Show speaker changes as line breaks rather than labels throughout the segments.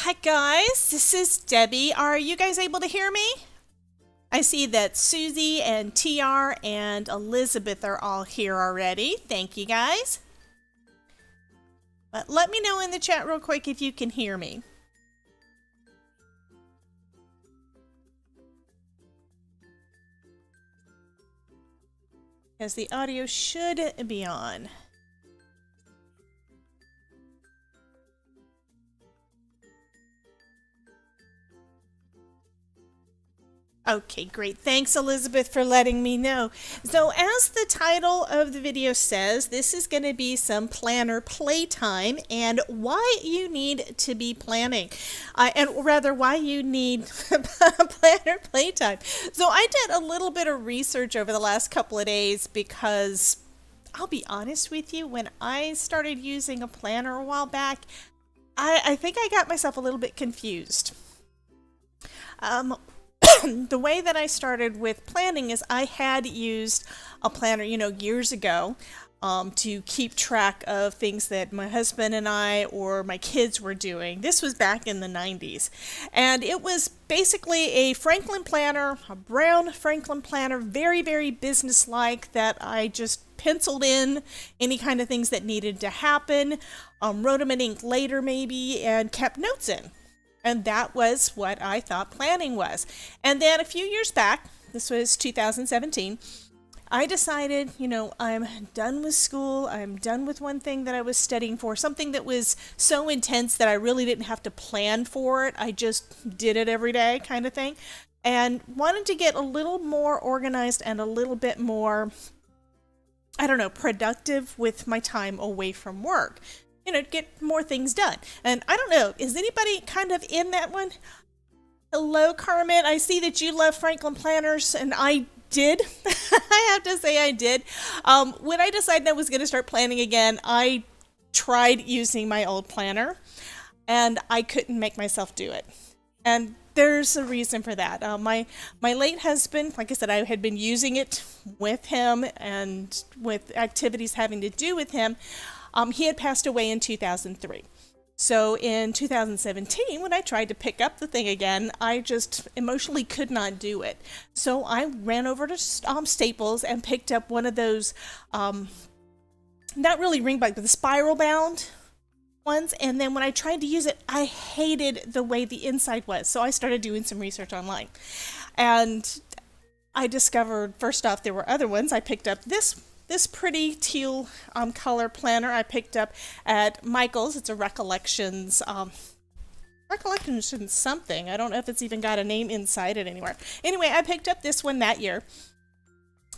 Hi guys, this is Debbie. Are you guys able to hear me? I see that Susie and TR and Elizabeth are all here already. Thank you guys. But let me know in the chat real quick if you can hear me. Because the audio should be on. Okay, great. Thanks, Elizabeth, for letting me know. So as the title of the video says, this is going to be some planner playtime and why you need to be planning. And rather, why you need planner playtime. So I did a little bit of research over the last couple of days because I'll be honest with you, when I started using a planner a while back, I think I got myself a little bit confused. The way that I started with planning is I had used a planner, years ago to keep track of things that my husband and I or my kids were doing. This was back in the 90s. And it was basically a Franklin planner, a brown Franklin planner, very, very businesslike, that I just penciled in any kind of things that needed to happen, wrote them in ink later maybe, and kept notes in. And that was what I thought planning was. And then a few years back, this was 2017, I decided, I'm done with school. I'm done with one thing that I was studying for, something that was so intense that I really didn't have to plan for it. I just did it every day kind of thing. And wanted to get a little more organized and a little bit more, productive with my time away from work. Get more things done. And I don't know, is anybody kind of in that one? Hello, Carmen. I see that you love Franklin planners, and I did. I have to say I did. When I decided I was going to start planning again, I tried using my old planner, and I couldn't make myself do it. And there's a reason for that. My late husband, like I said, I had been using it with him and with activities having to do with him. He had passed away in 2003. So in 2017, when I tried to pick up the thing again, I just emotionally could not do it. So I ran over to Staples and picked up one of those, not really ring bind, but the spiral bound ones. And then when I tried to use it, I hated the way the inside was. So I started doing some research online. And I discovered, first off, there were other ones. I picked up this pretty teal color planner I picked up at Michael's. It's a Recollections. Recollections something. I don't know if it's even got a name inside it anywhere. Anyway, I picked up this one that year.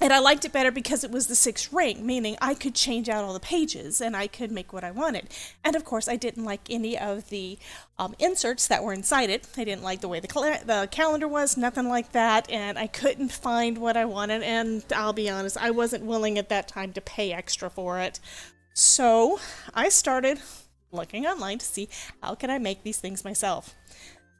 And I liked it better because it was the 6 ring, meaning I could change out all the pages and I could make what I wanted. And of course, I didn't like any of the inserts that were inside it. I didn't like the way the calendar was, nothing like that. And I couldn't find what I wanted. And I'll be honest, I wasn't willing at that time to pay extra for it. So I started looking online to see how can I make these things myself.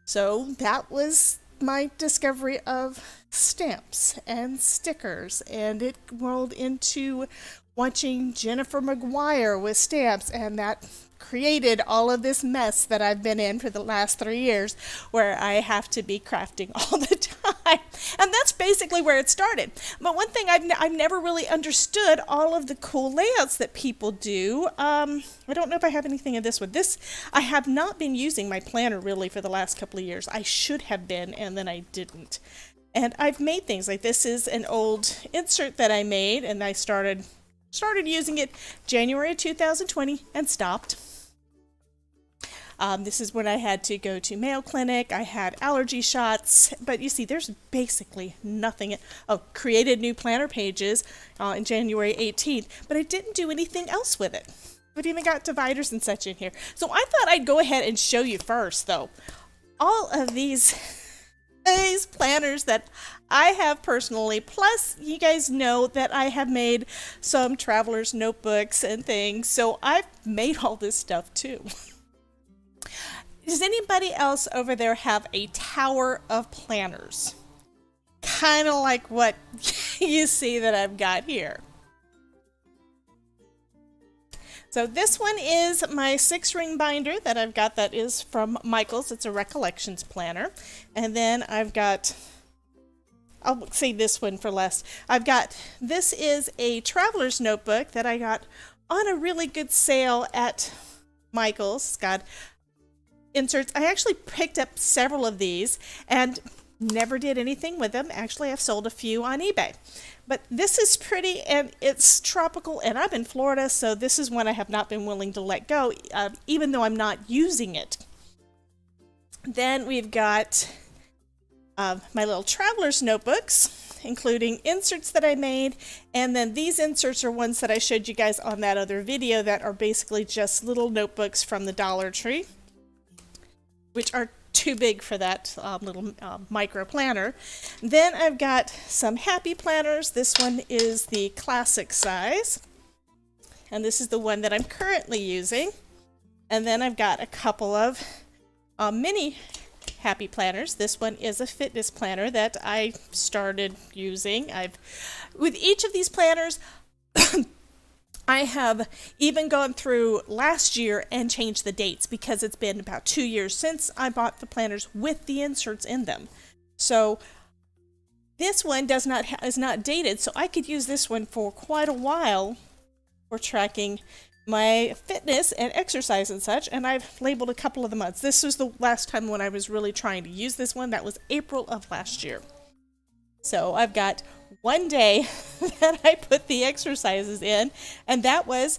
So that was my discovery of stamps and stickers, and it rolled into watching Jennifer McGuire with stamps, and that created all of this mess that I've been in for the last 3 years, where I have to be crafting all the time. And that's basically where it started. But one thing I've never really understood all of the cool layouts that people do. I don't know if I have anything in this one. I have not been using my planner really for the last couple of years. I should have been, and then I didn't. And I've made things like this is an old insert that I made, and I started using it January 2020 and stopped. This is when I had to go to Mayo Clinic. I had allergy shots, but you see, there's basically nothing. Created new planner pages in January 18th, but I didn't do anything else with it. I've even got dividers and such in here. So I thought I'd go ahead and show you first, though, all of these planners that I have personally. Plus, you guys know that I have made some traveler's notebooks and things, so I've made all this stuff too. Does anybody else over there have a tower of planners? Kind of like what you see that I've got here. So this one is my 6-ring binder that I've got that is from Michaels. It's a Recollections planner. And then I've got, I'll save this one for last. This is a traveler's notebook that I got on a really good sale at Michaels. It's got inserts. I actually picked up several of these and never did anything with them. Actually, I've sold a few on eBay. But this is pretty, and it's tropical, and I'm in Florida, so this is one I have not been willing to let go, even though I'm not using it. Then we've got my little traveler's notebooks, including inserts that I made, and then these inserts are ones that I showed you guys on that other video that are basically just little notebooks from the Dollar Tree, which are too big for that little micro planner. Then I've got some happy planners. This one is the classic size, and this is the one that I'm currently using. And then I've got a couple of mini happy planners. This one is a fitness planner that I started using. With each of these planners, I have even gone through last year and changed the dates because it's been about 2 years since I bought the planners with the inserts in them. So this one is not dated, so I could use this one for quite a while for tracking my fitness and exercise and such, and I've labeled a couple of the months. This was the last time when I was really trying to use this one. That was April of last year. So I've got one day that I put the exercises in, and that was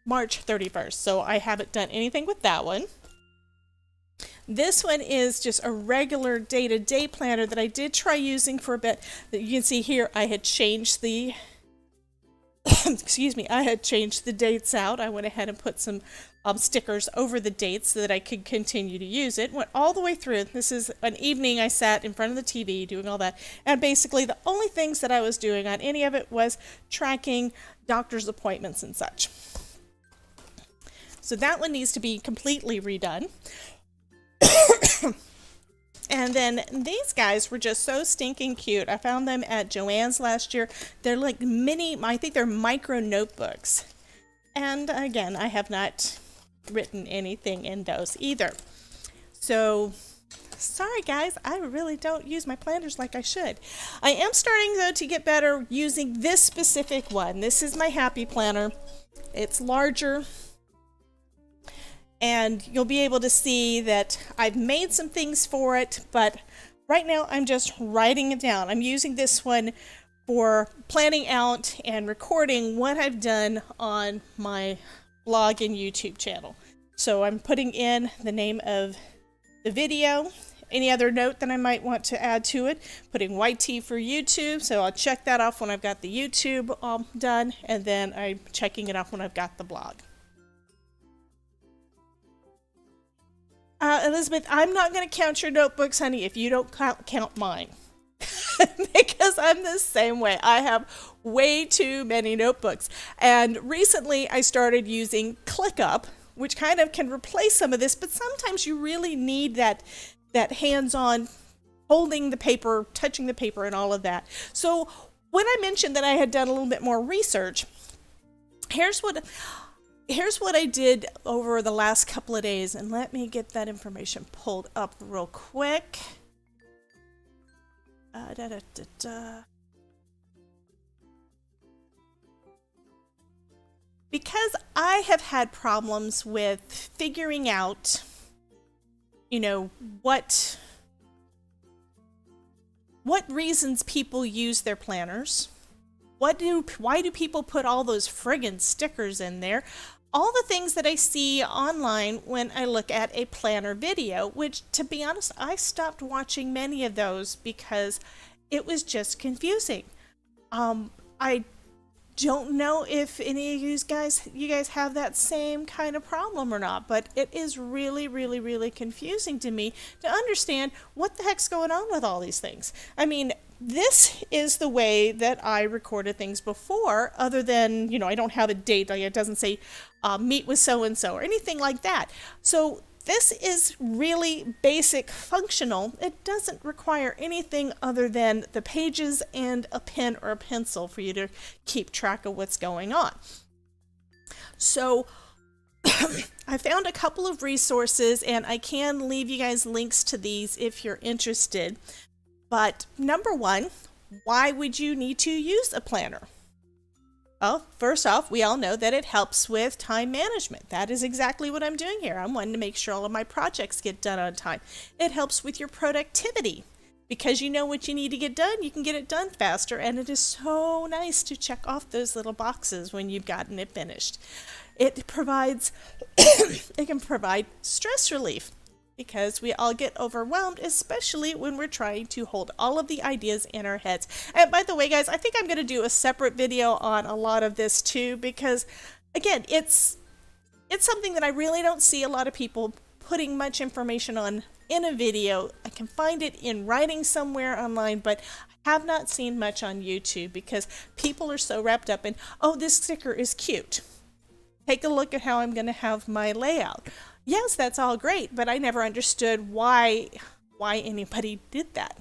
March 31st. So I haven't done anything with that one. This one is just a regular day-to-day planner that I did try using for a bit. You can see here I had changed the excuse me, I had changed the dates out. I went ahead and put some stickers over the dates so that I could continue to use it. Went all the way through. This is an evening I sat in front of the TV doing all that. And basically the only things that I was doing on any of it was tracking doctor's appointments and such. So that one needs to be completely redone. And then these guys were just so stinking cute. I found them at Joann's last year. They're like mini, I think they're micro notebooks. And again, I have not written anything in those either. So, sorry guys, I really don't use my planners like I should. I am starting though to get better using this specific one. This is my happy planner. It's larger. And you'll be able to see that I've made some things for it, but right now I'm just writing it down. I'm using this one for planning out and recording what I've done on my blog and YouTube channel. So I'm putting in the name of the video, any other note that I might want to add to it, putting YT for YouTube, so I'll check that off when I've got the YouTube done, and then I'm checking it off when I've got the blog. Elizabeth, I'm not going to count your notebooks, honey, if you don't count mine. Because I'm the same way. I have way too many notebooks. And recently I started using ClickUp, which kind of can replace some of this, but sometimes you really need that hands-on holding the paper, touching the paper, and all of that. So when I mentioned that I had done a little bit more research, here's what I did over the last couple of days, and let me get that information pulled up real quick. Because I have had problems with figuring out, what reasons people use their planners. Why do people put all those friggin' stickers in there? All the things that I see online when I look at a planner video, which, to be honest, I stopped watching many of those because it was just confusing. I don't know if any of you guys have that same kind of problem or not, but it is really, really, really confusing to me to understand what the heck's going on with all these things. I mean, this is the way that I recorded things before, other than, I don't have a date, like it doesn't say meet with so-and-so or anything like that. So this is really basic functional. It doesn't require anything other than the pages and a pen or a pencil for you to keep track of what's going on. So I found a couple of resources, and I can leave you guys links to these if you're interested. But number one, why would you need to use a planner? Well, first off, we all know that it helps with time management. That is exactly what I'm doing here. I'm wanting to make sure all of my projects get done on time. It helps with your productivity. Because you know what you need to get done, you can get it done faster, and it is so nice to check off those little boxes when you've gotten it finished. It provides, it can provide stress relief, because we all get overwhelmed, especially when we're trying to hold all of the ideas in our heads. And by the way, guys, I think I'm going to do a separate video on a lot of this too, because again, it's something that I really don't see a lot of people putting much information on in a video. I can find it in writing somewhere online, but I have not seen much on YouTube because people are so wrapped up in, oh, this sticker is cute. Take a look at how I'm going to have my layout. Yes, that's all great, but I never understood why anybody did that.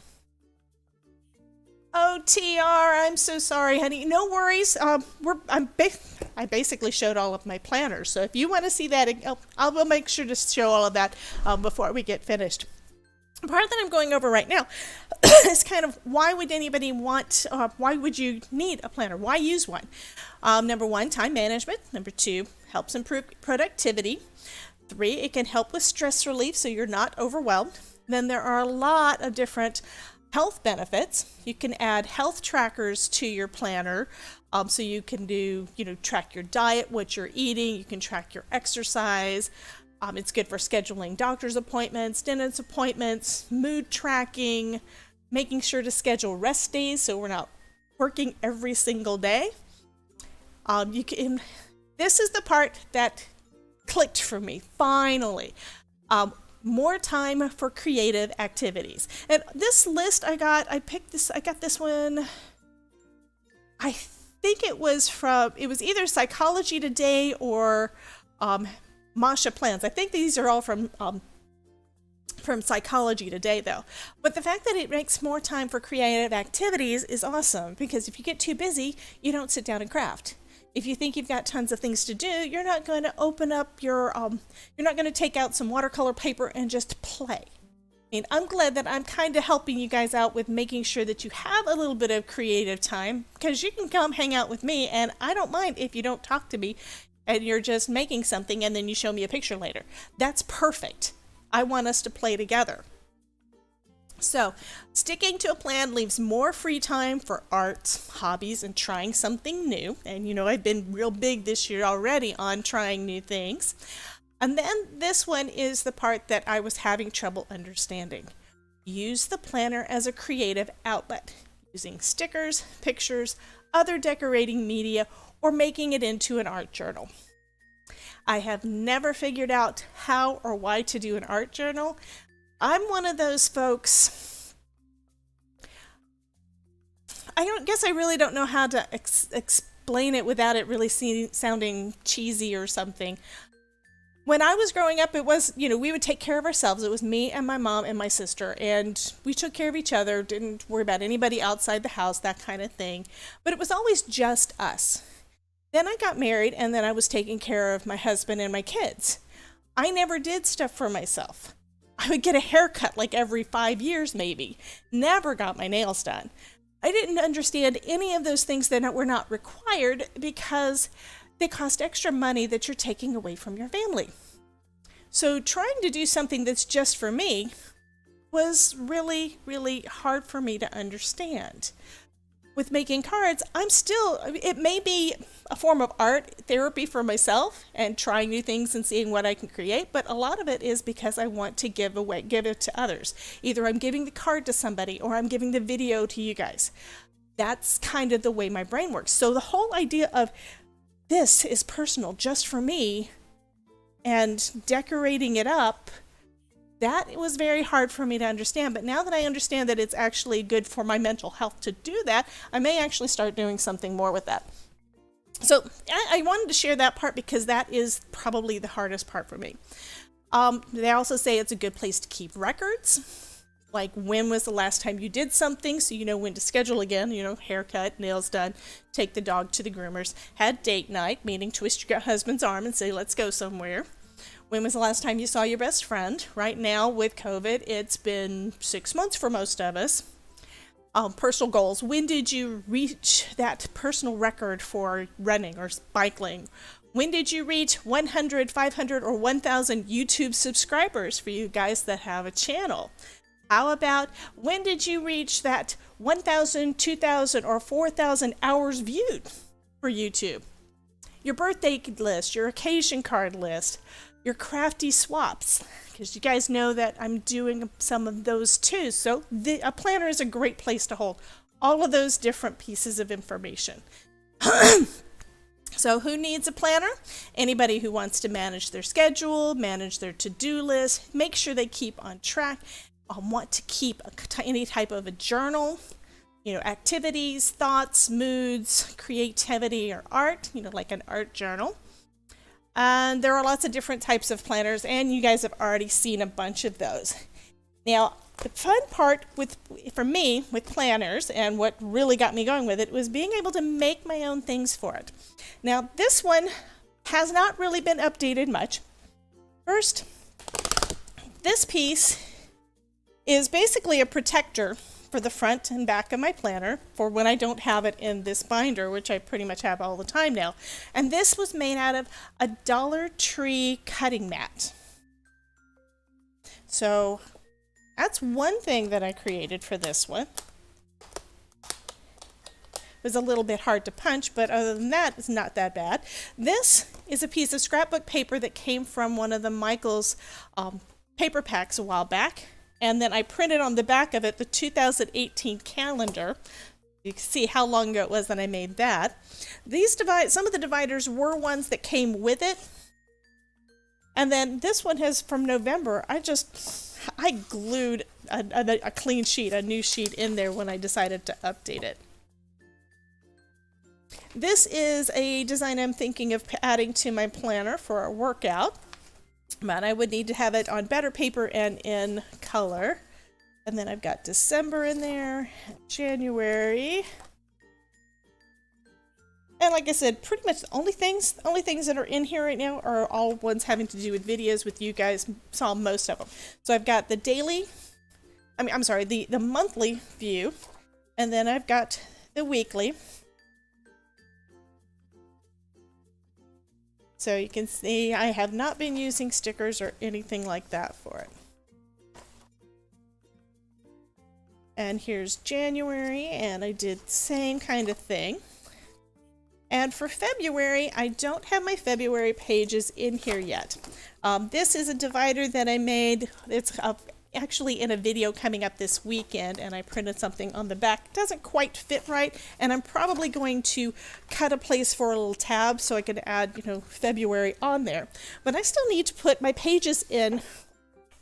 Oh, TR, I'm so sorry, honey. No worries. I basically showed all of my planners, so if you want to see that, I will make sure to show all of that before we get finished. The part that I'm going over right now is kind of why would anybody want, why would you need a planner? Why use one? Number one, time management. Number two, helps improve productivity. 3, it can help with stress relief so you're not overwhelmed. Then there are a lot of different health benefits. You can add health trackers to your planner, so you can do, track your diet, what you're eating. You can track your exercise. It's good for scheduling doctor's appointments, dentist appointments, mood tracking, making sure to schedule rest days so we're not working every single day. This is the part that clicked for me, finally. More time for creative activities. And this list I got this one, I think it was either Psychology Today or Masha Plans. I think these are all from Psychology Today though. But the fact that it makes more time for creative activities is awesome, because if you get too busy, you don't sit down and craft. If you think you've got tons of things to do, you're not going to open up you're not going to take out some watercolor paper and just play. I mean, I'm glad that I'm kind of helping you guys out with making sure that you have a little bit of creative time, because you can come hang out with me, and I don't mind if you don't talk to me and you're just making something and then you show me a picture later. That's perfect. I want us to play together. So, sticking to a plan leaves more free time for arts, hobbies, and trying something new. And I've been real big this year already on trying new things. And then this one is the part that I was having trouble understanding. Use the planner as a creative outlet, using stickers, pictures, other decorating media, or making it into an art journal. I have never figured out how or why to do an art journal. I'm one of those folks, I guess I really don't know how to explain it without it really sounding cheesy or something. When I was growing up, it was, we would take care of ourselves. It was me and my mom and my sister, and we took care of each other, didn't worry about anybody outside the house, that kind of thing. But it was always just us. Then I got married, and then I was taking care of my husband and my kids. I never did stuff for myself. I would get a haircut like every 5 years maybe. Never got my nails done. I didn't understand any of those things that were not required because they cost extra money that you're taking away from your family. So trying to do something that's just for me was really, really hard for me to understand. With making cards, it may be a form of art therapy for myself and trying new things and seeing what I can create, but a lot of it is because I want to give it to others. Either I'm giving the card to somebody or I'm giving the video to you guys. That's kind of the way my brain works. So the whole idea of this is personal just for me and decorating it up, that was very hard for me to understand. But now that I understand that it's actually good for my mental health to do that, I may actually start doing something more with that. So I wanted to share that part because that is probably the hardest part for me. They also say it's a good place to keep records. Like, when was the last time you did something, so you know when to schedule again, you know, haircut, nails done, take the dog to the groomers, had date night, meaning twist your husband's arm and say, let's go somewhere. When was the last time you saw your best friend? Right now, with COVID, it's been 6 months for most of us. Personal goals. When did you reach that personal record for running or biking? When did you reach 100, 500, or 1,000 YouTube subscribers for you guys that have a channel? How about when did you reach that 1,000, 2,000, or 4,000 hours viewed for YouTube? Your birthday list, your occasion card list, your crafty swaps, because you guys know that I'm doing some of those too. So a planner is a great place to hold all of those different pieces of information. So who needs a planner? Anybody who wants to manage their schedule, manage their to-do list, make sure they keep on track, want to keep any type of a journal, you know, activities, thoughts, moods, creativity, or art, you know, like an art journal. And there are lots of different types of planners, and you guys have already seen a bunch of those. Now, the fun part for me with planners, and what really got me going with it, was being able to make my own things for it. Now, this one has not really been updated much. First, this piece is basically a protector for the front and back of my planner for when I don't have it in this binder, which I pretty much have all the time now. And this was made out of a Dollar Tree cutting mat. So that's one thing that I created for this one. It was a little bit hard to punch, but other than that, it's not that bad. This is a piece of scrapbook paper that came from one of the Michaels paper packs a while back. And then I printed on the back of it the 2018 calendar. You can see how long ago it was that I made that. Some of the dividers were ones that came with it. And then this one has from November. I glued a clean sheet, a new sheet in there when I decided to update it. This is a design I'm thinking of adding to my planner for a workout. But I would need to have it on better paper and in color. And then I've got December in there, January. And like I said, pretty much the only things that are in here right now are all ones having to do with videos with you guys. Saw most of them. So I've got the the monthly view, and then I've got the weekly. So you can see I have not been using stickers or anything like that for it. And here's January, and I did the same kind of thing. And for February, I don't have my February pages in here yet. This is a divider that I made. It's actually in a video coming up this weekend, and I printed something on the back. It doesn't quite fit right, and I'm probably going to cut a place for a little tab so I can add, February on there. But I still need to put my pages in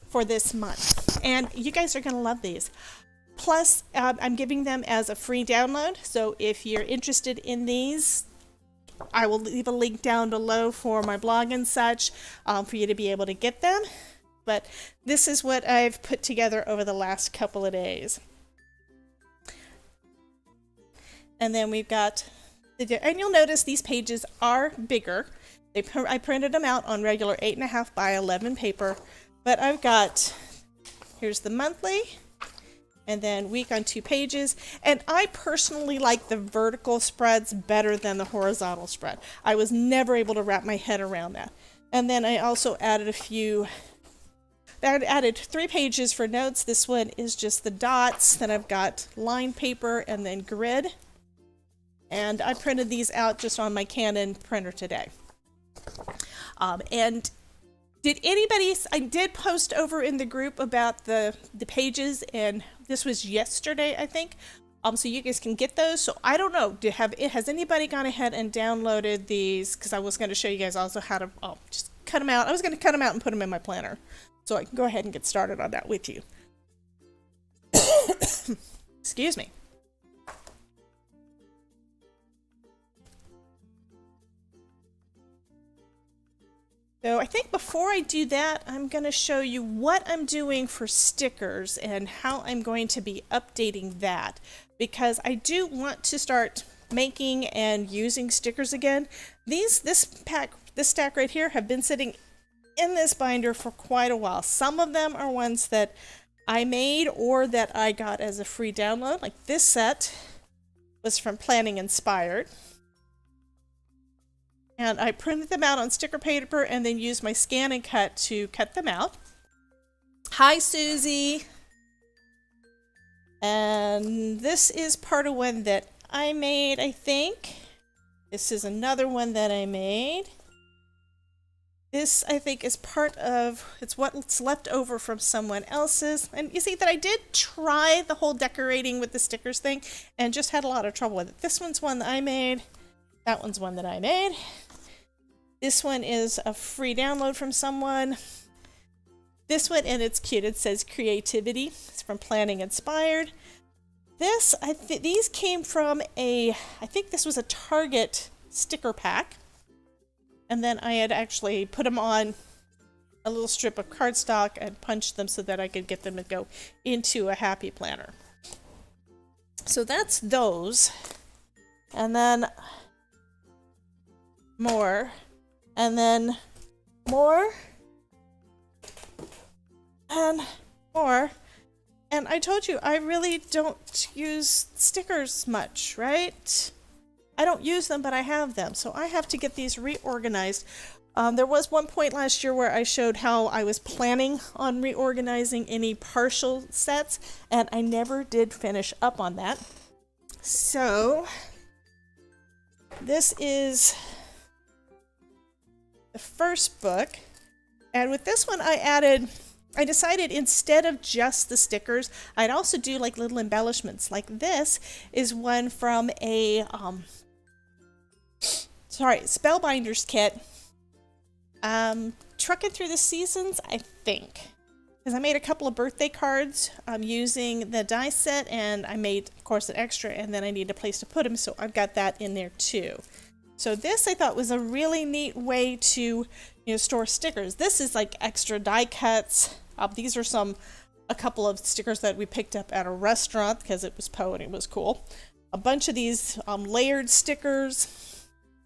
for this month, and you guys are going to love these. Plus, I'm giving them as a free download, so if you're interested in these, I will leave a link down below for my blog and such for you to be able to get them. But this is what I've put together over the last couple of days. And then we've got, and you'll notice these pages are bigger. I printed them out on regular 8.5 by 11 paper, but I've got, here's the monthly, and then week on 2 pages. And I personally like the vertical spreads better than the horizontal spread. I was never able to wrap my head around that. And then I also added I added 3 pages for notes. This one is just the dots. Then I've got line paper and then grid. And I printed these out just on my Canon printer today. And I did post over in the group about the pages, and this was yesterday, I think. So you guys can get those. So I don't know, has anybody gone ahead and downloaded these? Because I was going to show you guys also how to just cut them out. I was going to cut them out and put them in my planner. So I can go ahead and get started on that with you. Excuse me. So I think before I do that, I'm going to show you what I'm doing for stickers and how I'm going to be updating that, because I do want to start making and using stickers again. This stack right here have been sitting in this binder for quite a while. Some of them are ones that I made or that I got as a free download. Like this set was from Planning Inspired. And I printed them out on sticker paper and then used my scan and cut to cut them out. Hi, Susie. And this is part of one that I made, I think. This is another one that I made. This, I think, is part of, it's what's left over from someone else's. And you see that I did try the whole decorating with the stickers thing and just had a lot of trouble with it. This one's one that I made. That one's one that I made. This one is a free download from someone. This one, and it's cute, it says Creativity. It's from Planning Inspired. This, these came from I think this was a Target sticker pack. And then I had actually put them on a little strip of cardstock and punched them so that I could get them to go into a happy planner. So that's those. And then more. And then more. And more. And I told you, I really don't use stickers much, right? I don't use them, but I have them. So I have to get these reorganized. There was one point last year where I showed how I was planning on reorganizing any partial sets, and I never did finish up on that. So this is the first book. And with this one, I decided instead of just the stickers, I'd also do like little embellishments. Like this is one from a Spellbinders kit. Trucking Through the Seasons, I think. Because I made a couple of birthday cards using the die set, and I made, of course, an extra, and then I need a place to put them, so I've got that in there too. So this I thought was a really neat way to, store stickers. This is like extra die cuts. These are a couple of stickers that we picked up at a restaurant because it was Poe and it was cool. A bunch of these layered stickers.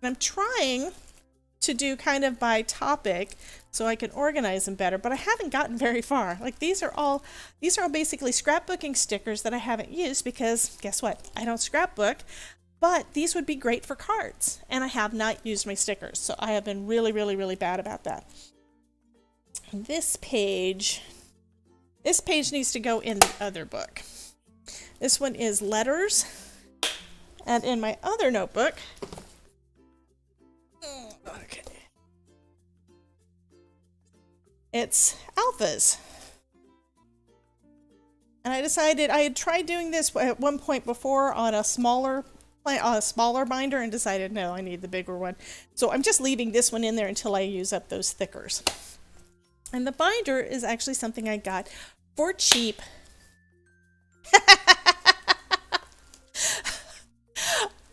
And I'm trying to do kind of by topic so I can organize them better, but I haven't gotten very far. Like these are all basically scrapbooking stickers that I haven't used because guess what? I don't scrapbook, but these would be great for cards, and I have not used my stickers, so I have been really, really, really bad about that. This page needs to go in the other book. This one is letters, and in my other notebook, okay, it's alphas. And I decided I had tried doing this at one point before on a smaller binder and decided no, I need the bigger one. So I'm just leaving this one in there until I use up those thickers. And the binder is actually something I got for cheap.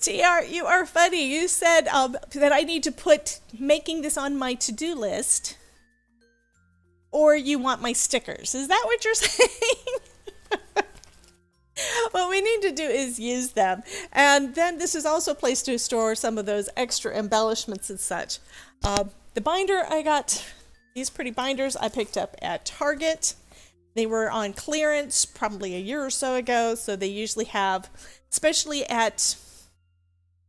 TR, you are funny. You said that I need to put making this on my to-do list, or you want my stickers. Is that what you're saying? What we need to do is use them. And then this is also a place to store some of those extra embellishments and such. The binder, I got these pretty binders I picked up at Target. They were on clearance probably a year or so ago, so they usually have, especially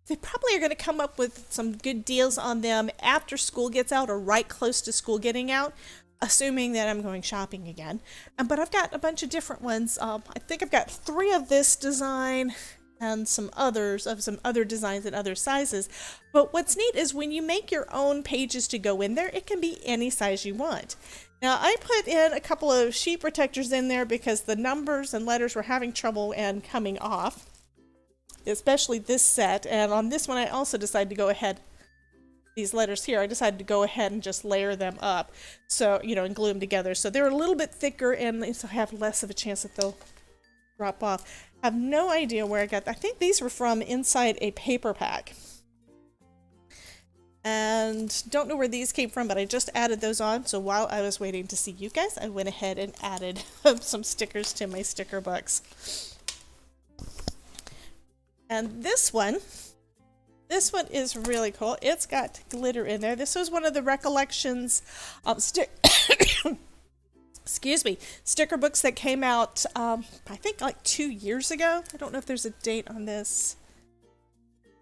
they probably are going to come up with some good deals on them after school gets out or right close to school getting out, assuming that I'm going shopping again. But I've got a bunch of different ones. I think I've got 3 of this design and some others of some other designs and other sizes. But what's neat is when you make your own pages to go in there, it can be any size you want. Now I put in a couple of sheet protectors in there because the numbers and letters were having trouble and coming off, especially this set. And on this one I also decided to go ahead, these letters here, I decided to go ahead and just layer them up, so and glue them together, so they're a little bit thicker and so have less of a chance that they'll drop off. I have no idea where I got. I think these were from inside a paper pack. And don't know where these came from, but I just added those on. So while I was waiting to see you guys, I went ahead and added some stickers to my sticker books. And this one is really cool. It's got glitter in there. This was one of the Recollections excuse me, sticker books that came out, I think like 2 years ago. I don't know if there's a date on this.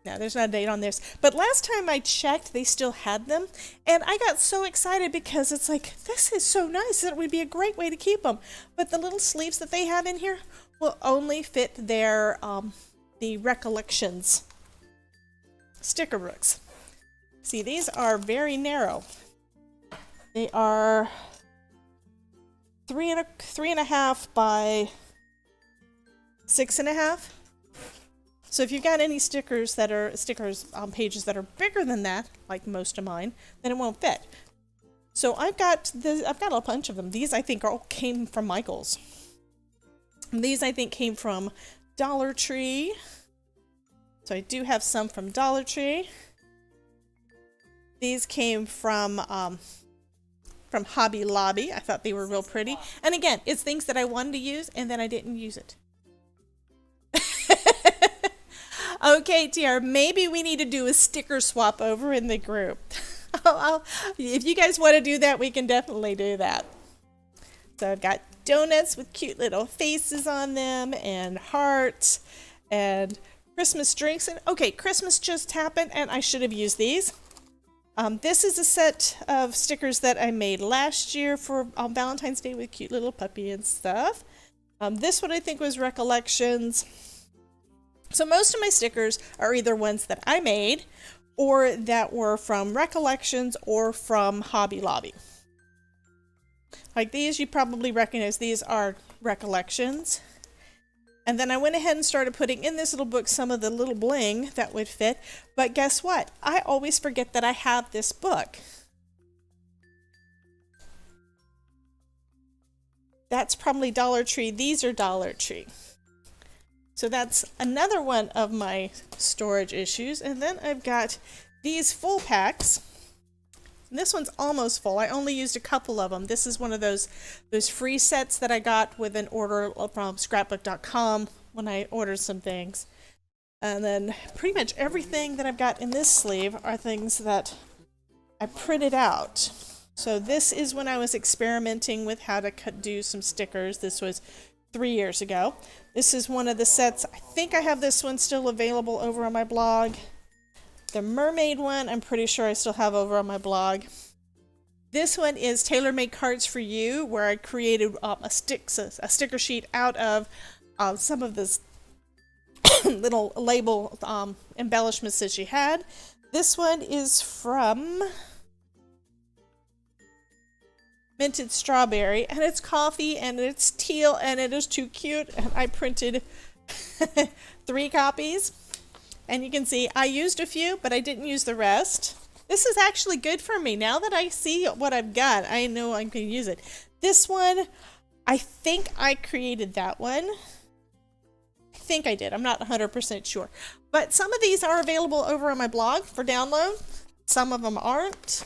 No, there's not a date on this. But last time I checked, they still had them. And I got so excited because it's like, this is so nice. It would be a great way to keep them. But the little sleeves that they have in here will only fit their, the Recollections sticker books. See, these are very narrow. They are 3.5 by 6.5. So if you've got any stickers on pages that are bigger than that, like most of mine, then it won't fit. So I've got a bunch of them. These I think all came from Michael's. And these I think came from Dollar Tree. So I do have some from Dollar Tree. These came from Hobby Lobby. I thought they were real pretty. And again, it's things that I wanted to use and then I didn't use it. Okay, TR, maybe we need to do a sticker swap over in the group. If you guys want to do that, we can definitely do that. So I've got donuts with cute little faces on them and hearts and Christmas drinks. And okay, Christmas just happened and I should have used these. This is a set of stickers that I made last year for Valentine's Day with cute little puppy and stuff. This one I think was Recollections. So most of my stickers are either ones that I made or that were from Recollections or from Hobby Lobby. Like these, you probably recognize these are Recollections. And then I went ahead and started putting in this little book some of the little bling that would fit. But guess what? I always forget that I have this book. That's probably Dollar Tree. These are Dollar Tree. So that's another one of my storage issues. And then I've got these full packs. And this one's almost full. I only used a couple of them. This is one of those free sets that I got with an order from scrapbook.com when I ordered some things. And then pretty much everything that I've got in this sleeve are things that I printed out. So this is when I was experimenting with how to do some stickers. This was 3 years ago. This is one of the sets. I think I have this one still available over on my blog. The mermaid one, I'm pretty sure I still have over on my blog. This one is tailor-made cards for you, where I created a sticker sheet out of some of this little label embellishments that she had. This one is from Minted Strawberry, and it's coffee and it's teal and it is too cute, and I printed 3 copies. And you can see I used a few, but I didn't use the rest. This is actually good for me. Now that I see what I've got, I know I can use it. This one, I think I created that one. I think I did. I'm not 100% sure. But some of these are available over on my blog for download. Some of them aren't.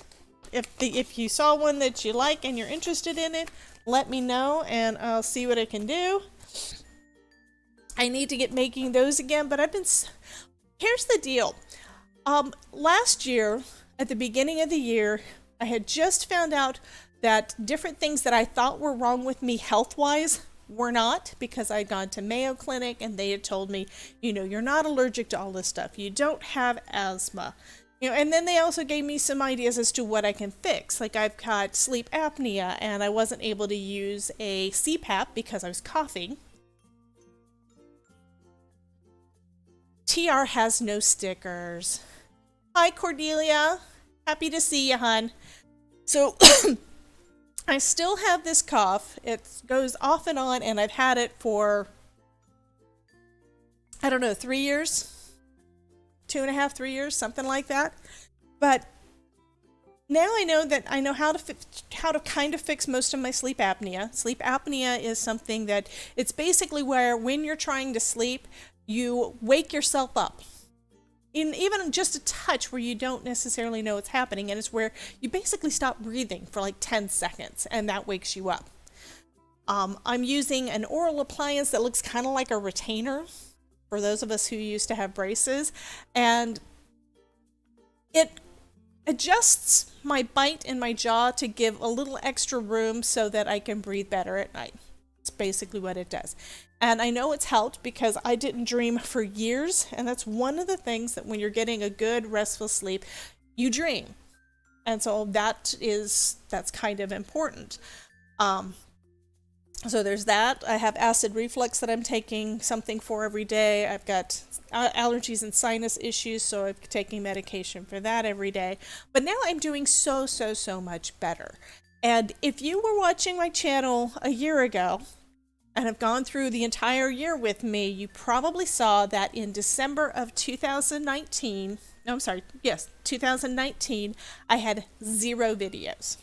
If you saw one that you like and you're interested in it, let me know and I'll see what I can do. I need to get making those again, but here's the deal. Last year, at the beginning of the year, I had just found out that different things that I thought were wrong with me health-wise were not, because I'd gone to Mayo Clinic and they had told me, you know, you're not allergic to all this stuff. You don't have asthma. You know, and then they also gave me some ideas as to what I can fix. Like I've got sleep apnea and I wasn't able to use a CPAP because I was coughing. TR has no stickers. Hi, Cordelia. Happy to see you, hon. So I still have this cough. It goes off and on, and I've had it for, I don't know, 3 years? 2.5, 3 years, something like that. But now I know that I know how to kind of fix most of my sleep apnea. Sleep apnea is something that it's basically where when you're trying to sleep, you wake yourself up. in even just a touch where you don't necessarily know what's happening, and it's where you basically stop breathing for like 10 seconds and that wakes you up. I'm using an oral appliance that looks kind of like a retainer for those of us who used to have braces, and it adjusts my bite in my jaw to give a little extra room so that I can breathe better at night. It's basically what it does. And I know it's helped because I didn't dream for years, and that's one of the things that when you're getting a good restful sleep, you dream. And so that's kind of important. So there's that. I have acid reflux that I'm taking something for every day. I've got allergies and sinus issues, so I'm taking medication for that every day. But now I'm doing so much better. And if you were watching my channel a year ago and have gone through the entire year with me, you probably saw that in December of 2019, 2019, I had 0 videos.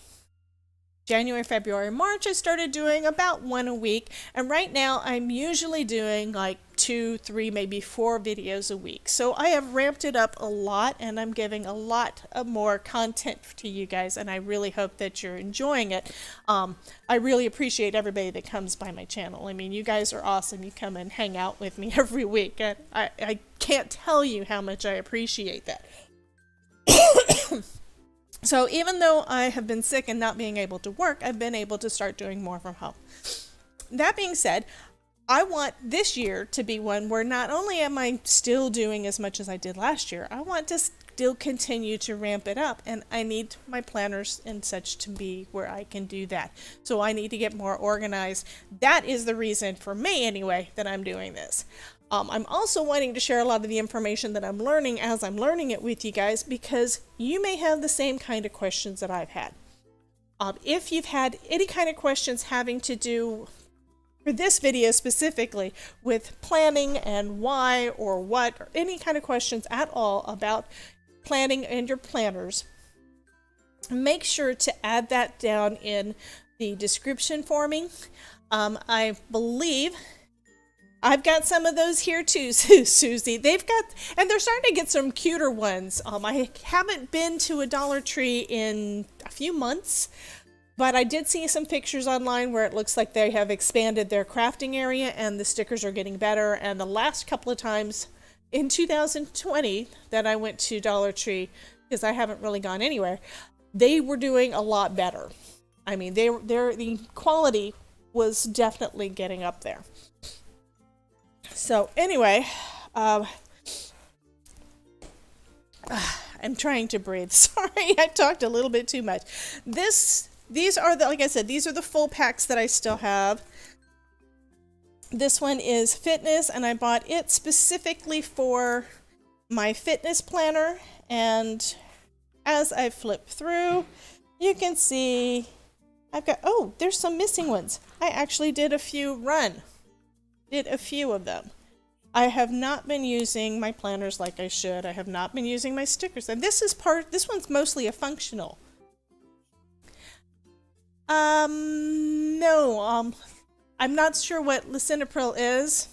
January, February, March, I started doing about 1 a week. And right now I'm usually doing like 2, 3, maybe 4 videos a week. So I have ramped it up a lot, and I'm giving a lot of more content to you guys, and I really hope that you're enjoying it. I really appreciate everybody that comes by my channel. I mean, you guys are awesome. You come and hang out with me every week, and I can't tell you how much I appreciate that. So even though I have been sick and not being able to work, I've been able to start doing more from home. That being said, I want this year to be one where not only am I still doing as much as I did last year, I want to still continue to ramp it up, and I need my planners and such to be where I can do that. So I need to get more organized. That is the reason, for me anyway, that I'm doing this. I'm also wanting to share a lot of the information that I'm learning as I'm learning it with you guys, because you may have the same kind of questions that I've had. If you've had any kind of questions having to do, for this video specifically, with planning and why or what, or any kind of questions at all about planning and your planners, make sure to add that down in the description for me. I believe I've got some of those here too, Susie. They've got, and they're starting to get some cuter ones. I haven't been to a Dollar Tree in a few months, but I did see some pictures online where it looks like they have expanded their crafting area and the stickers are getting better. And the last couple of times in 2020 that I went to Dollar Tree, because I haven't really gone anywhere, they were doing a lot better. I mean, the quality was definitely getting up there. So anyway, I'm trying to breathe. Sorry, I talked a little bit too much. These are the, like I said, these are the full packs that I still have. This one is fitness, and I bought it specifically for my fitness planner. And as I flip through, you can see I've got, oh, there's some missing ones. I actually did a few of them. I have not been using my planners like I should. I have not been using my stickers. And this one's mostly a functional. No, I'm not sure what lisinopril is,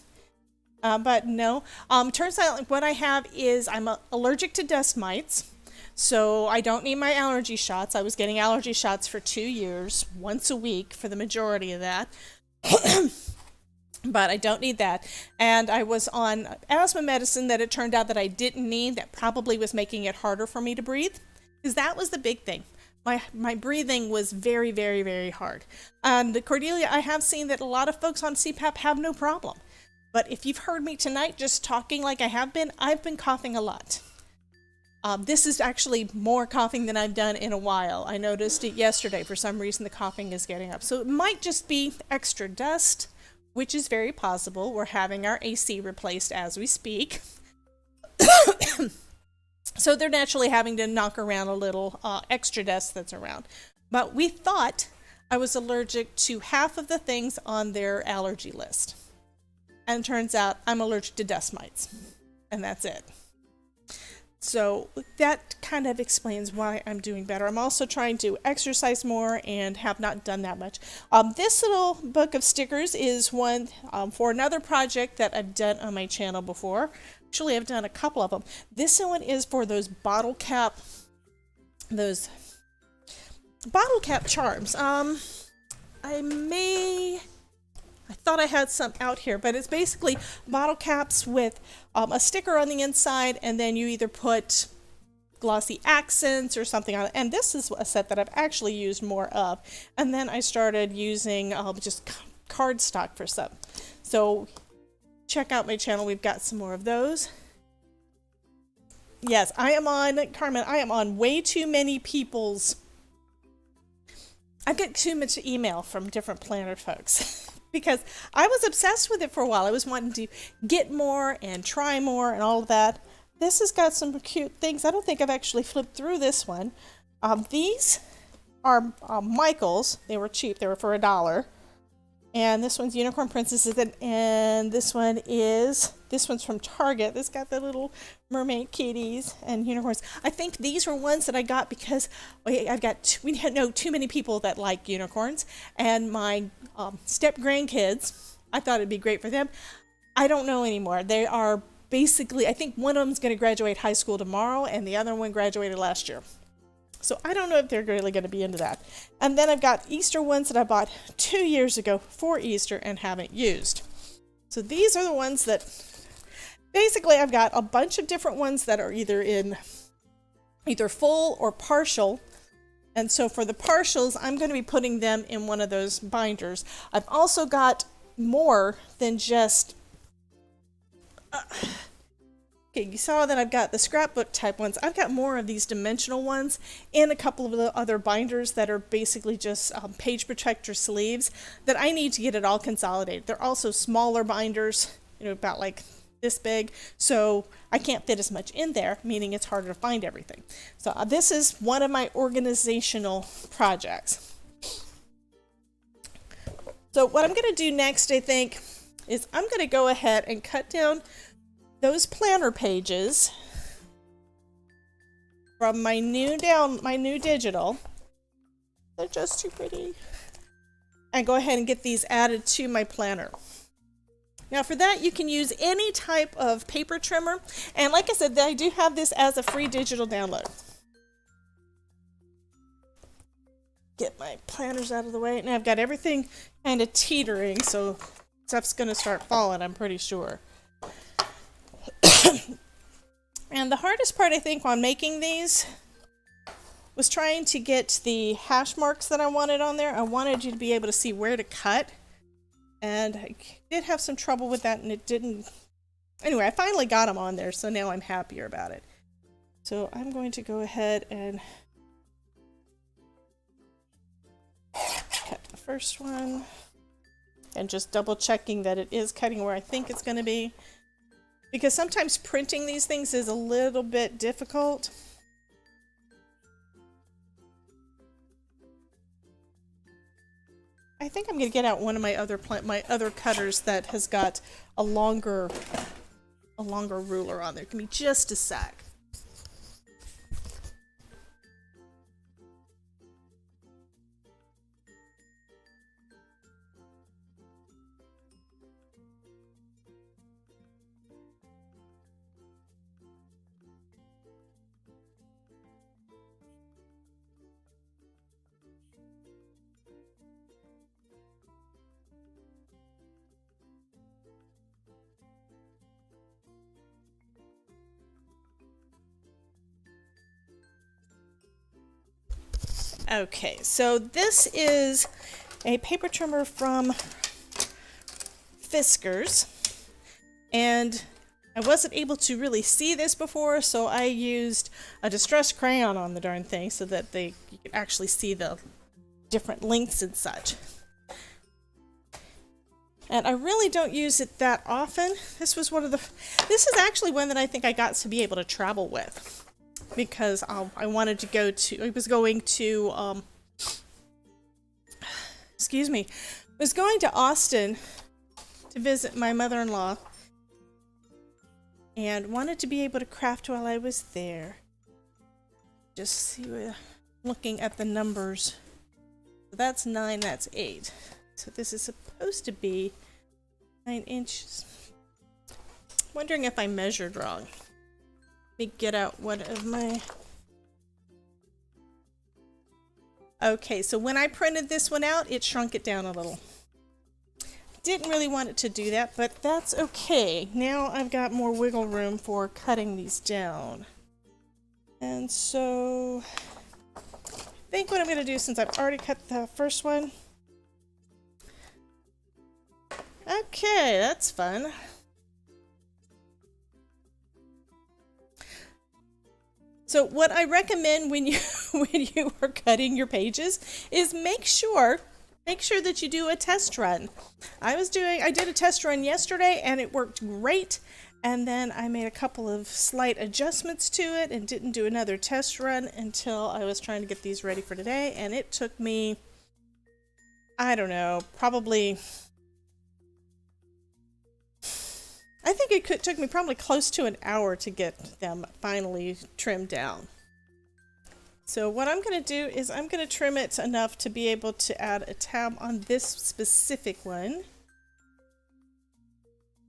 but no. Turns out what I have is I'm allergic to dust mites, so I don't need my allergy shots. I was getting allergy shots for 2 years, once a week for the majority of that. But I don't need that. And I was on asthma medicine that it turned out that I didn't need, that probably was making it harder for me to breathe, because that was the big thing. My breathing was very, very, very hard. And Cordelia, I have seen that a lot of folks on CPAP have no problem. But if you've heard me tonight just talking like I have been, I've been coughing a lot. This is actually more coughing than I've done in a while. I noticed it yesterday. For some reason, the coughing is getting up. So it might just be extra dust, which is very possible. We're having our AC replaced as we speak. So they're naturally having to knock around a little extra dust that's around. But we thought I was allergic to half of the things on their allergy list. And it turns out I'm allergic to dust mites. And that's it. So that kind of explains why I'm doing better. I'm also trying to exercise more and have not done that much. This little book of stickers is one for another project that I've done on my channel before. Actually, I've done a couple of them. This one is for those bottle cap charms. I thought I had some out here, but it's basically bottle caps with a sticker on the inside, and then you either put glossy accents or something on it. And this is a set that I've actually used more of. And then I started using just cardstock for some. So check out my channel. We've got some more of those. Yes, I am on way too many people's. I get too much email from different planner folks. Because I was obsessed with it for a while. I was wanting to get more and try more and all of that. This has got some cute things. I don't think I've actually flipped through this one. These are Michael's. They were cheap. They were for $1. And this one's Unicorn Princesses. And this one's from Target. This got the little mermaid kitties and unicorns. I think these were ones that I got because we know too many people that like unicorns. And my step grandkids, I thought it'd be great for them. I don't know anymore. They are basically, I think one of them's going to graduate high school tomorrow and the other one graduated last year. So I don't know if they're really going to be into that. And then I've got Easter ones that I bought 2 years ago for Easter and haven't used. So these are the ones that, basically I've got a bunch of different ones that are either full or partial. And so for the partials, I'm going to be putting them in one of those binders. I've also got more than just... Okay, you saw that I've got the scrapbook type ones. I've got more of these dimensional ones in a couple of the other binders that are basically just page protector sleeves that I need to get it all consolidated. They're also smaller binders, about like this big, so I can't fit as much in there, meaning it's harder to find everything. So this is one of my organizational projects. So what I'm going to do next, I think, is I'm going to go ahead and cut down those planner pages from my new digital. They're just too pretty. And go ahead and get these added to my planner. Now for that, you can use any type of paper trimmer. And like I said, I do have this as a free digital download. Get my planners out of the way. And I've got everything kind of teetering, so stuff's going to start falling, I'm pretty sure. And the hardest part, I think, on making these was trying to get the hash marks that I wanted on there. I wanted you to be able to see where to cut. And I did have some trouble with that, and it didn't... Anyway, I finally got them on there, so now I'm happier about it. So I'm going to go ahead and cut the first one. And just double checking that it is cutting where I think it's going to be. Because sometimes printing these things is a little bit difficult. I think I'm going to get out one of my other cutters that has got a longer ruler on there. Give me just a sec. Okay, so this is a paper trimmer from Fiskars, and I wasn't able to really see this before, so I used a distress crayon on the darn thing so that you could actually see the different lengths and such. And I really don't use it that often. This is actually one that I think I got to be able to travel with. Because I was going to Austin to visit my mother-in-law and wanted to be able to craft while I was there. Just see, looking at the numbers. So that's 9, that's 8. So this is supposed to be 9 inches. Wondering if I measured wrong. Let me get out one of my... Okay, so when I printed this one out, it shrunk it down a little. Didn't really want it to do that, but that's okay. Now I've got more wiggle room for cutting these down. And so, I think what I'm going to do, since I've already cut the first one... Okay, that's fun. So what I recommend when you when you are cutting your pages is make sure that you do a test run. I did a test run yesterday and it worked great, and then I made a couple of slight adjustments to it and didn't do another test run until I was trying to get these ready for today, and it took me, I don't know, probably, I think it took me probably close to an hour to get them finally trimmed down. So what I'm going to do is I'm going to trim it enough to be able to add a tab on this specific one.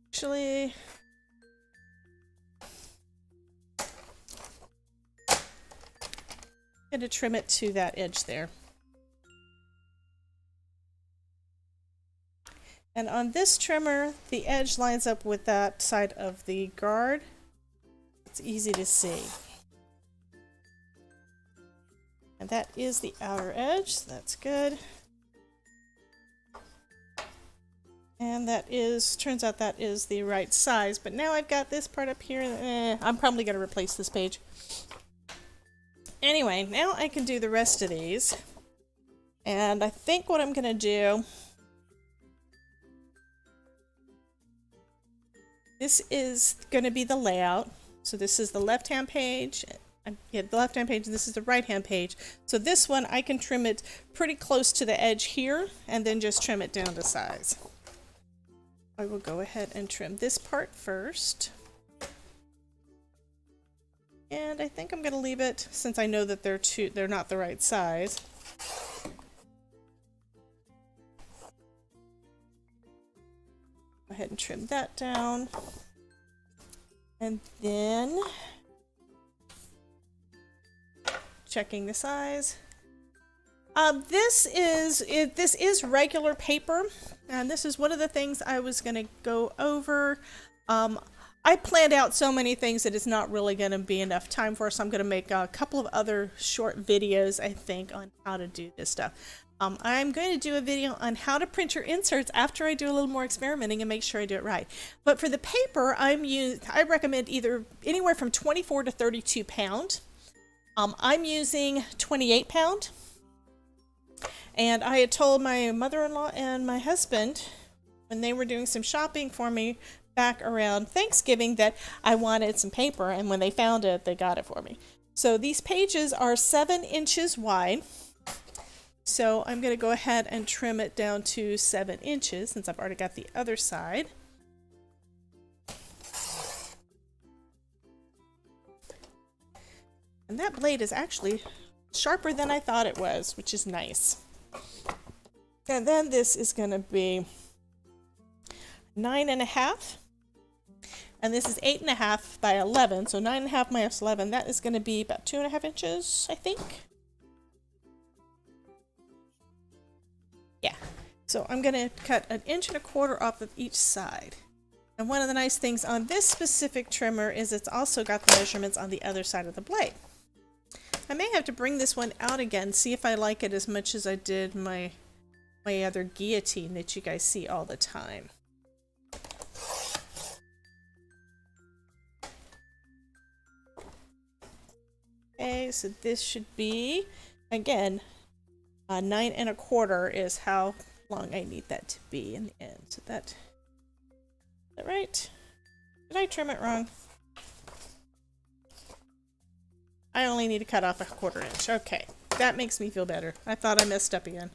Actually, I'm going to trim it to that edge there. And on this trimmer, the edge lines up with that side of the guard. It's easy to see. And that is the outer edge, so that's good. And that is, turns out that is the right size, but now I've got this part up here, I'm probably going to replace this page. Anyway, now I can do the rest of these. And I think what I'm going to do, this is going to be the layout. So this is the left-hand page. Yeah, the left-hand page, and this is the right-hand page. So this one, I can trim it pretty close to the edge here, and then just trim it down to size. I will go ahead and trim this part first. And I think I'm going to leave it, since I know that they're not the right size. Go ahead and trim that down. And then checking the size. This is regular paper, and this is one of the things I was going to go over. I planned out so many things that it's not really going to be enough time for, so I'm going to make a couple of other short videos, I think, on how to do this stuff. I'm going to do a video on how to print your inserts after I do a little more experimenting and make sure I do it right. But for the paper, I recommend either anywhere from 24 to 32 pound. I'm using 28 pound. And I had told my mother-in-law and my husband, when they were doing some shopping for me back around Thanksgiving, that I wanted some paper, and when they found it, they got it for me. So these pages are 7 inches wide. So I'm going to go ahead and trim it down to 7 inches since I've already got the other side. And that blade is actually sharper than I thought it was, which is nice. And then this is going to be 9.5. And this is 8.5 by 11. So 9.5 minus 11, that is going to be about 2.5 inches, I think. Yeah. So I'm going to cut 1.25 inches off of each side. And one of the nice things on this specific trimmer is it's also got the measurements on the other side of the blade. I may have to bring this one out again, see if I like it as much as I did my other guillotine that you guys see all the time. Okay, so this should be, again, 9.25 is how long I need that to be in the end. So is that right? Did I trim it wrong? I only need to cut off 1/4 inch. Okay, that makes me feel better. I thought I messed up again.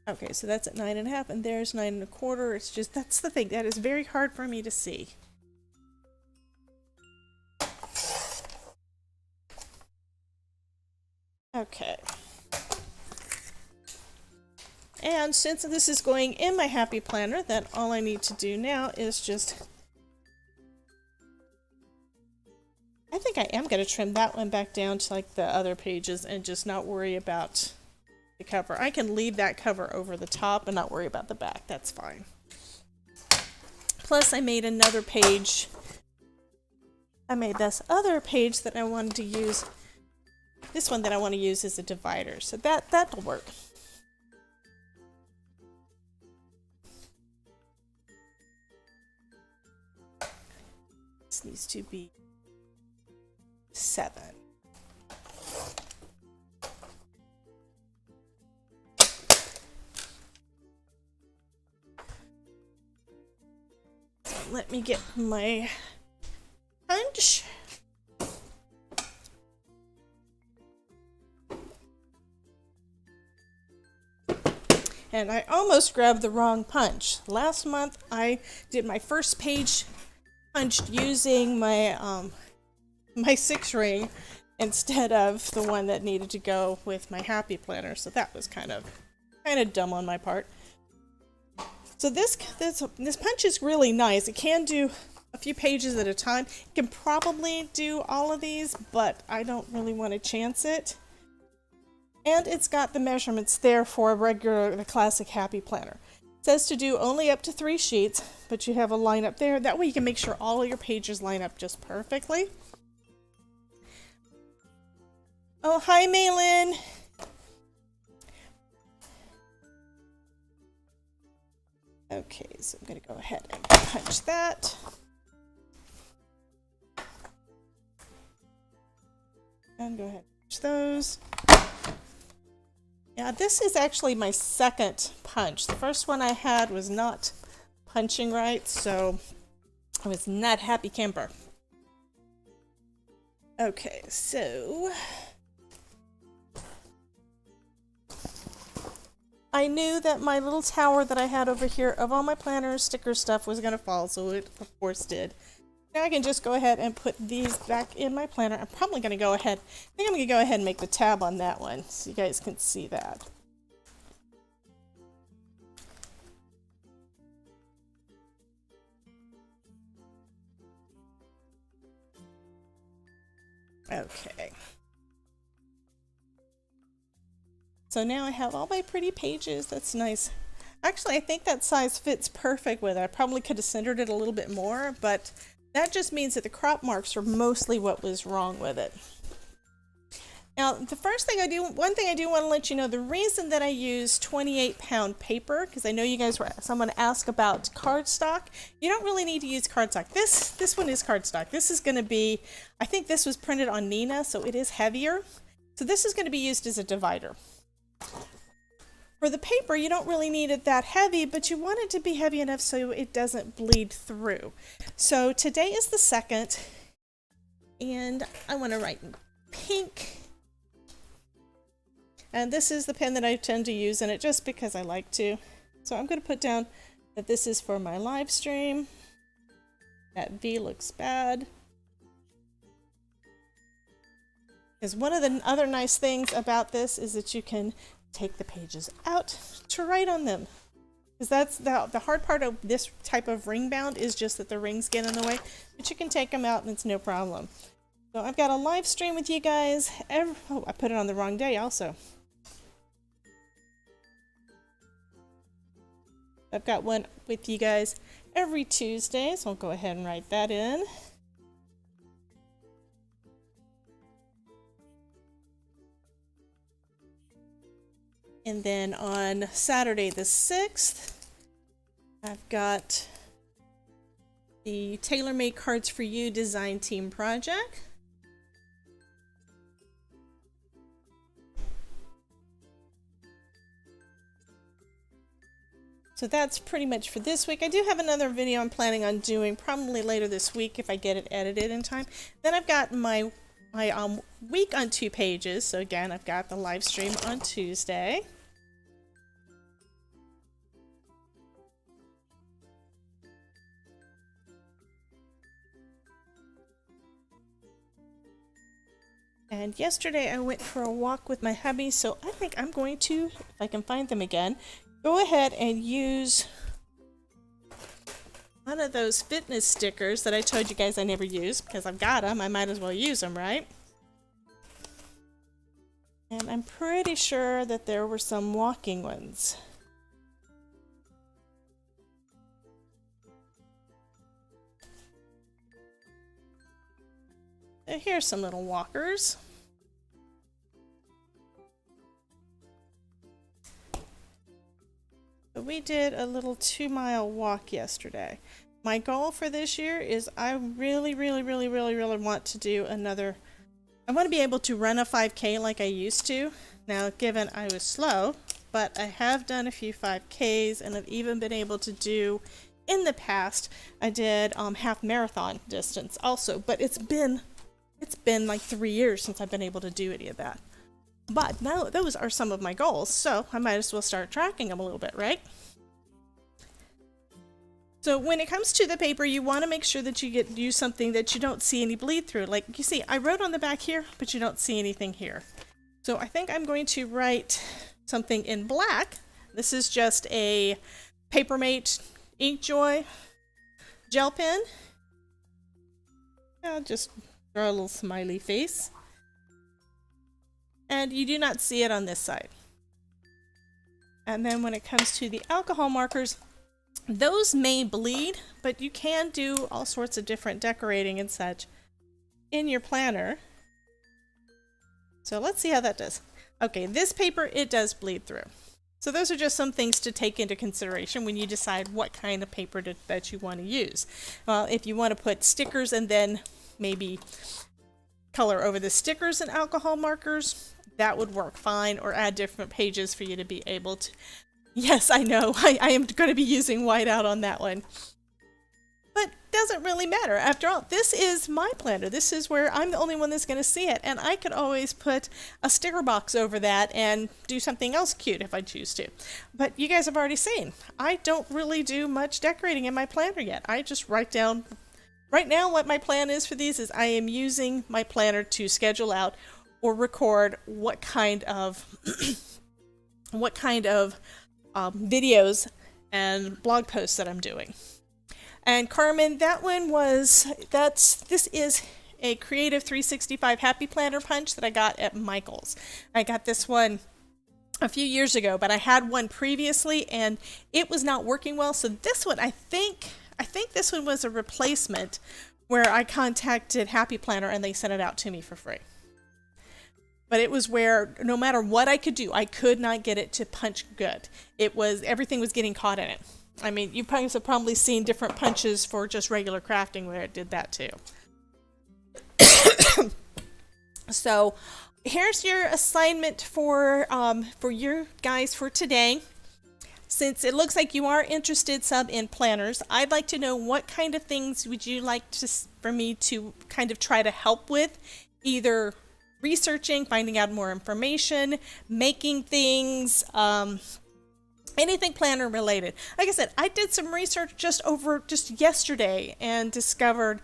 Okay, so that's at 9.5, and there's 9.25. It's just, that's the thing. That is very hard for me to see. Okay. And since this is going in my Happy Planner, then all I need to do now is just... I think I am going to trim that one back down to like the other pages and just not worry about the cover. I can leave that cover over the top and not worry about the back. That's fine. Plus I made another page. I made this other page that I wanted to use. This one that I want to use as a divider. So that'll work. This needs to be 7. So let me get my punch. And I almost grabbed the wrong punch. Last month I did my first page punched using my my 6 ring instead of the one that needed to go with my Happy Planner, so that was kind of dumb on my part. So this punch is really nice. It can do a few pages at a time. It can probably do all of these, but I don't really want to chance it. And it's got the measurements there for the classic Happy Planner. It says to do only up to 3 sheets, but you have a line up there. That way you can make sure all of your pages line up just perfectly. Oh, hi, Maylin. Okay, so I'm going to go ahead and punch that. And go ahead and punch those. Yeah, this is actually my second punch. The first one I had was not punching right, so I was not happy camper. Okay, so I knew that my little tower that I had over here of all my planner sticker stuff was going to fall, so it of course did. Now I can just go ahead and put these back in my planner. I'm probably going to go ahead, I think I'm going to go ahead and make the tab on that one so you guys can see that. Okay. So now I have all my pretty pages. That's nice. Actually, I think that size fits perfect with it. I probably could have centered it a little bit more, but that just means that the crop marks are mostly what was wrong with it. Now, the first thing I do, one thing I do want to let you know, the reason that I use 28-pound paper, because I know you guys were, someone asked about cardstock. You don't really need to use cardstock. This one is cardstock. This is going to be, I think this was printed on Nina, so it is heavier. So this is going to be used as a divider. For the paper, you don't really need it that heavy, but you want it to be heavy enough so it doesn't bleed through. So today is the 2nd, and I want to write in pink. And this is the pen that I tend to use in it just because I like to. So I'm going to put down that this is for my live stream. That V looks bad. Because one of the other nice things about this is that you can take the pages out to write on them. Because that's the hard part of this type of ring bound is just that the rings get in the way. But you can take them out and it's no problem. So I've got a live stream with you guys. Oh, I put it on the wrong day also. I've got one with you guys every Tuesday, so I'll go ahead and write that in. And then on Saturday the 6th, I've got the Tailor-Made Cards for You Design Team Project. So that's pretty much for this week. I do have another video I'm planning on doing probably later this week if I get it edited in time. Then I've got my week on 2 pages. So again, I've got the live stream on Tuesday. And yesterday I went for a walk with my hubby, so I think I'm going to, if I can find them again, go ahead and use one of those fitness stickers that I told you guys I never use, because I've got them. I might as well use them, right? And I'm pretty sure that there were some walking ones. So here's some little walkers. So we did a little 2-mile walk yesterday. My goal for this year is I really want to do another. I want to be able to run a 5K like I used to. Now, given I was slow, but I have done a few 5Ks, and I've even been able to do, in the past, I did half marathon distance also, but it's been like 3 years since I've been able to do any of that. But now those are some of my goals, so I might as well start tracking them a little bit, right? So when it comes to the paper, you want to make sure that you use something that you don't see any bleed through. Like you see, I wrote on the back here, but you don't see anything here. So I think I'm going to write something in black. This is just a Papermate Inkjoy gel pen. I'll just draw a little smiley face. And you do not see it on this side. And then when it comes to the alcohol markers, those may bleed, but you can do all sorts of different decorating and such in your planner. So let's see how that does. Okay, this paper, it does bleed through. So those are just some things to take into consideration when you decide what kind of paper that you want to use. Well, if you want to put stickers and then maybe color over the stickers and alcohol markers, that would work fine, or add different pages for you to be able to. Yes, I know, I am going to be using whiteout on that one. But doesn't really matter. After all, this is my planner. This is where I'm the only one that's going to see it. And I could always put a sticker box over that and do something else cute if I choose to. But you guys have already seen, I don't really do much decorating in my planner yet. I just write down. Right now, what my plan is for these is I am using my planner to schedule out or record what kind of videos and blog posts that I'm doing. And Carmen, this is a Creative 365 Happy Planner Punch that I got at Michael's. I got this one a few years ago, but I had one previously and it was not working well. So this one, I think this one was a replacement where I contacted Happy Planner and they sent it out to me for free. But it was where no matter what I could do, I could not get it to punch good. Everything was getting caught in it. I mean, you guys have probably seen different punches for just regular crafting where it did that too. So here's your assignment for you guys for today. Since it looks like you are interested some in planners, I'd like to know what kind of things would you like for me to kind of try to help with, either researching, finding out more information, making things, anything planner related. Like I said, I did some research just yesterday and discovered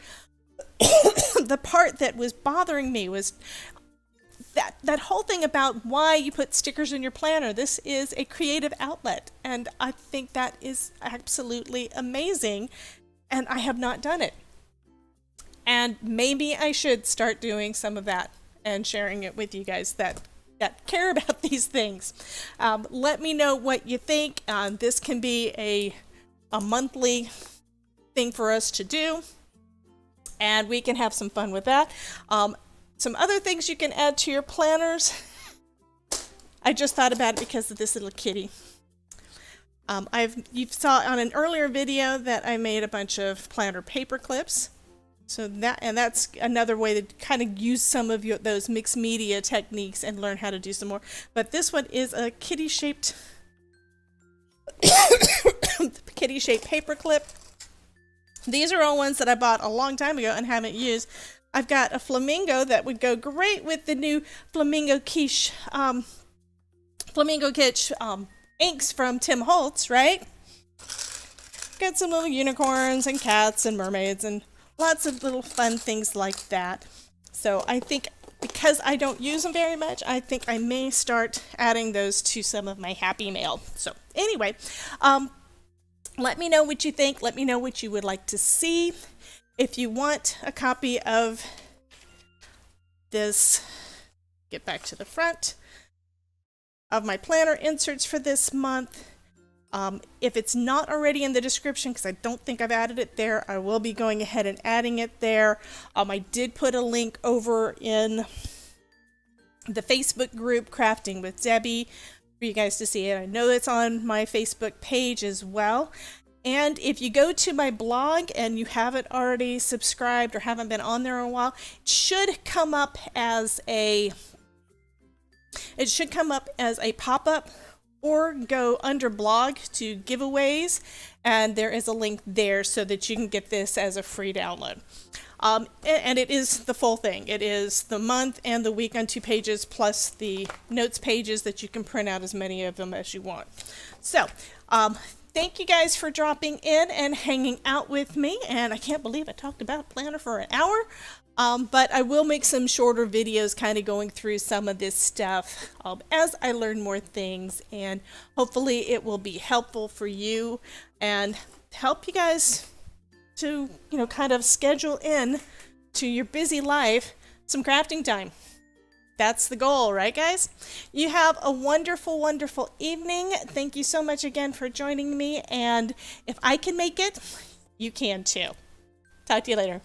the part that was bothering me was that whole thing about why you put stickers in your planner. This is a creative outlet, and I think that is absolutely amazing, and I have not done it. And maybe I should start doing some of that and sharing it with you guys that care about these things. Let me know what you think. This can be a monthly thing for us to do, and we can have some fun with that. Some other things you can add to your planners. I just thought about it because of this little kitty. You saw on an earlier video that I made a bunch of planner paper clips. So that's another way to kind of use some of those mixed media techniques and learn how to do some more. But this one is a kitty-shaped paper clip. These are all ones that I bought a long time ago and haven't used. I've got a flamingo that would go great with the new Flamingo Kitsch inks from Tim Holtz, right? Got some little unicorns and cats and mermaids and lots of little fun things like that. So I think because I don't use them very much, I think I may start adding those to some of my Happy Mail. So anyway, let me know what you think. Let me know what you would like to see. If you want a copy of this, get back to the front, of my planner inserts for this month. If it's not already in the description, because I don't think I've added it there, I will be going ahead and adding it there. I did put a link over in the Facebook group, Crafting with Debbie, for you guys to see it. I know it's on my Facebook page as well. And if you go to my blog and you haven't already subscribed or haven't been on there in a while, it should come up as a pop-up, or go under blog to giveaways, and there is a link there so that you can get this as a free download. And it is the full thing. It is the month and the week on 2 pages, plus the notes pages that you can print out as many of them as you want. So thank you guys for dropping in and hanging out with me, and I can't believe I talked about Planner for an hour. But I will make some shorter videos kind of going through some of this stuff as I learn more things, and hopefully it will be helpful for you and help you guys to, you know, kind of schedule in to your busy life some crafting time. That's the goal, right, guys? You have a wonderful, wonderful evening. Thank you so much again for joining me, and if I can make it, you can too. Talk to you later.